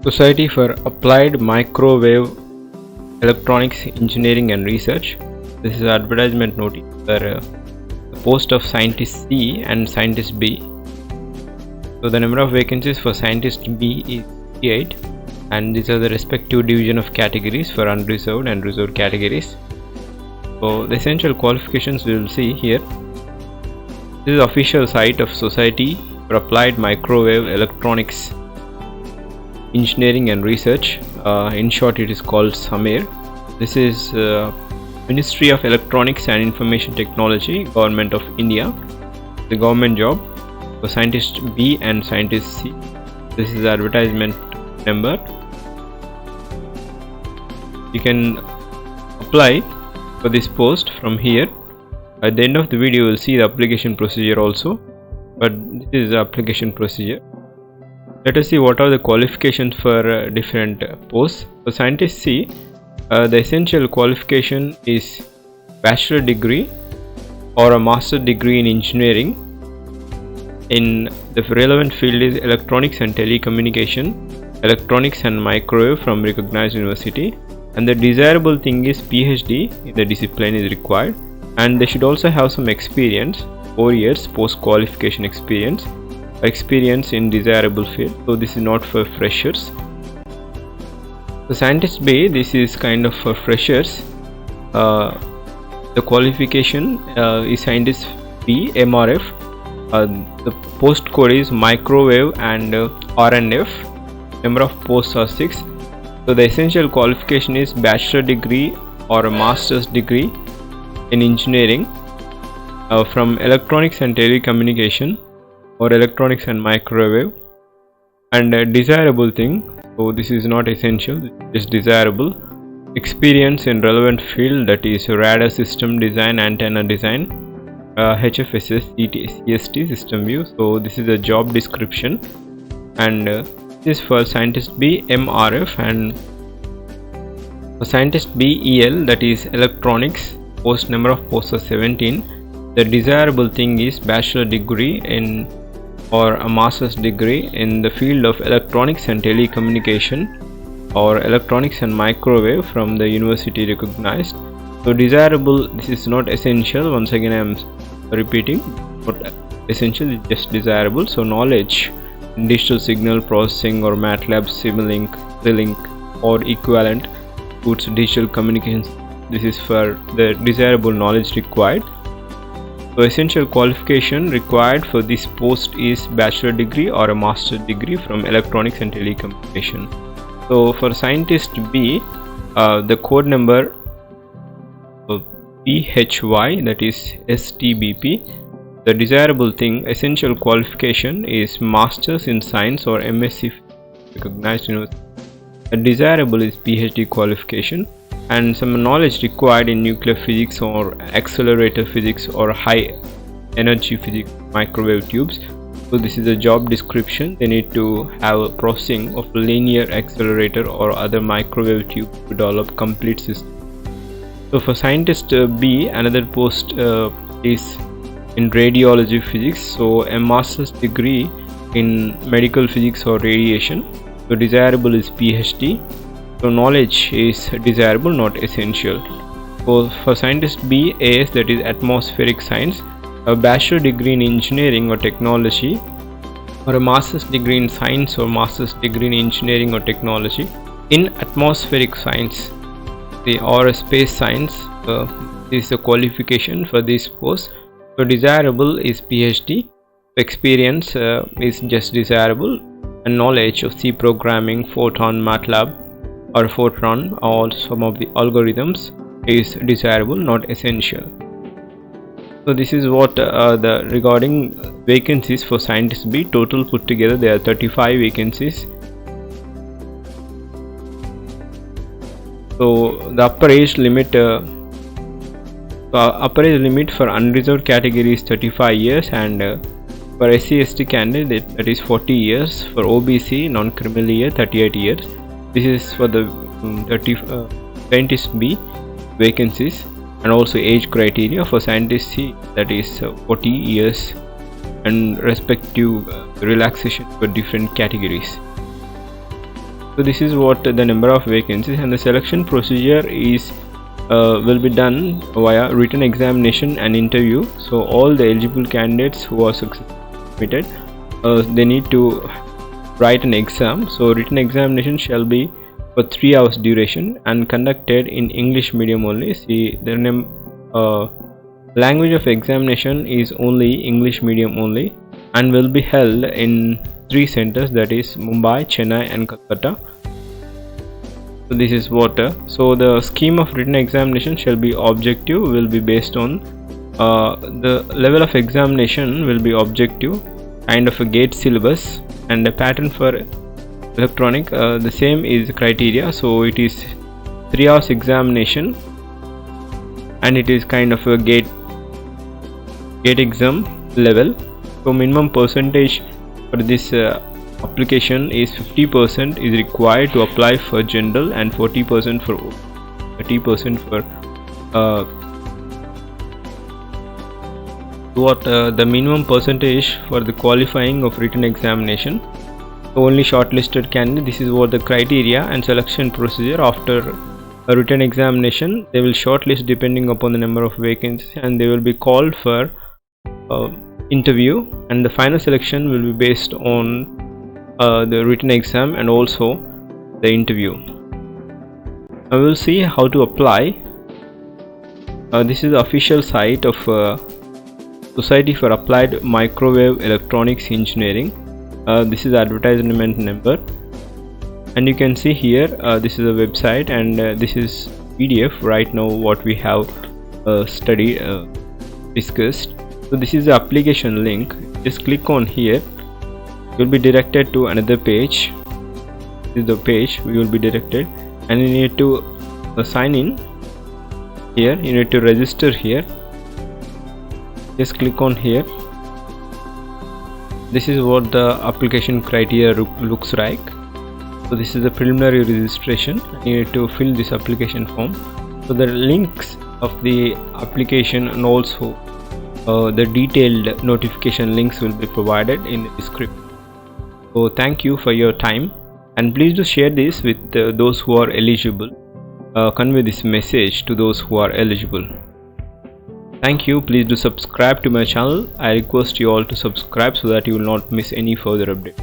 Society for Applied Microwave Electronics Engineering and Research. This is advertisement notice for the post of Scientist C and Scientist B. So the number of vacancies for Scientist B is 58, and these are the respective division of categories for unreserved and reserved categories. So the essential qualifications we will see here. This is the official site of Society for Applied Microwave Electronics Engineering and Research. In short, it is called SAMER. This is Ministry of Electronics and Information Technology, Government of India. The government job for Scientist B and Scientist C. This is the advertisement number. You can apply for this post from here. At the end of the video, you will see the application procedure also, but this is the application procedure. Let us see what are the qualifications for different posts. For Scientist C, the essential qualification is bachelor degree or a master degree in engineering. In the relevant field is electronics and telecommunication, electronics and microwave from recognized university, and the desirable thing is PhD in the discipline is required, and they should also have some experience, 4 years post qualification experience in desirable field. So this is not for freshers. The Scientist B, this is kind of for freshers. The qualification is Scientist B MRF. The post code is microwave and RNF. Number of posts are 6. So the essential qualification is bachelor degree or a master's degree in engineering from electronics and telecommunication or electronics and microwave, and a desirable thing. So this is not essential, it's desirable. Experience in relevant field, that is radar system design, antenna design, HFSS, CST system view. So this is a job description, and this is for Scientist B MRF. And for Scientist B EL, that is electronics, post number of posts are 17. The desirable thing is bachelor degree in or a master's degree in the field of electronics and telecommunication or electronics and microwave from the university recognized. So desirable, this is not essential. Once again I am repeating, not essential, it's just desirable. So knowledge in digital signal processing or MATLAB, Simulink, Zilink or equivalent goods digital communications, this is for the desirable knowledge required. So essential qualification required for this post is bachelor degree or a master degree from electronics and telecommunication. So for Scientist B, the code number PHY, that is STBP. The desirable thing, essential qualification is masters in science or MSc recognized university. The desirable is PhD qualification, and some knowledge required in nuclear physics or accelerator physics or high energy physics, microwave tubes. So this is a job description. They need to have a processing of linear accelerator or other microwave tube to develop complete system. So for Scientist B, another post is in radiology physics, so a master's degree in medical physics or radiation. So desirable is PhD. So knowledge is desirable, not essential. So for Scientist B AS, that is atmospheric science, a bachelor degree in engineering or technology, or a master's degree in science or master's degree in engineering or technology in atmospheric science, or a space science. This is the qualification for this post. So desirable is PhD. Experience is just desirable, and knowledge of C programming, Photon, MATLAB or Fortran or some of the algorithms is desirable, not essential. So this is what the regarding vacancies for Scientist B. Total put together there are 35 vacancies. So the upper age limit for unreserved category is 35 years, and for SC/ST candidate, that is 40 years. For OBC non-criminal year, 38 years. This is for the Scientist B vacancies, and also age criteria for Scientist C, that is 40 years, and respective relaxation for different categories. So this is what the number of vacancies, and the selection procedure is will be done via written examination and interview. So all the eligible candidates who are successfully admitted, they need to write an exam. So written examination shall be for 3 hours duration and conducted in English medium only. See, the language of examination is only English medium only, and will be held in 3 centers, that is Mumbai, Chennai and Calcutta. So this is what so the scheme of written examination shall be objective, will be based on the level of examination will be objective, kind of a gate syllabus, and the pattern for electronic the same is criteria. So it is 3 hours examination, and it is kind of a gate exam level. So minimum percentage for this application is 50% is required to apply for general, and 40% for 30% for the minimum percentage for the qualifying of written examination. So only shortlisted candidate. This is what the criteria and selection procedure. After a written examination, they will shortlist depending upon the number of vacancies, and they will be called for interview, and the final selection will be based on the written exam and also the interview. Now we will see how to apply. This is the official site of Society for Applied Microwave Electronics Engineering. This is the advertisement number, and you can see here this is a website, and this is PDF right now what we have studied discussed. So this is the application link. Just click on here, you will be directed to another page. This is the page we will be directed, and you need to sign in here. You need to register here. Just click on here. This is what the application criteria looks like. So this is the preliminary registration. You need to fill this application form. So the links of the application and also the detailed notification links will be provided in the description. So thank you for your time, and please do share this with those who are eligible. Convey this message to those who are eligible. Thank you. Please do subscribe to my channel. I request you all to subscribe so that you will not miss any further update.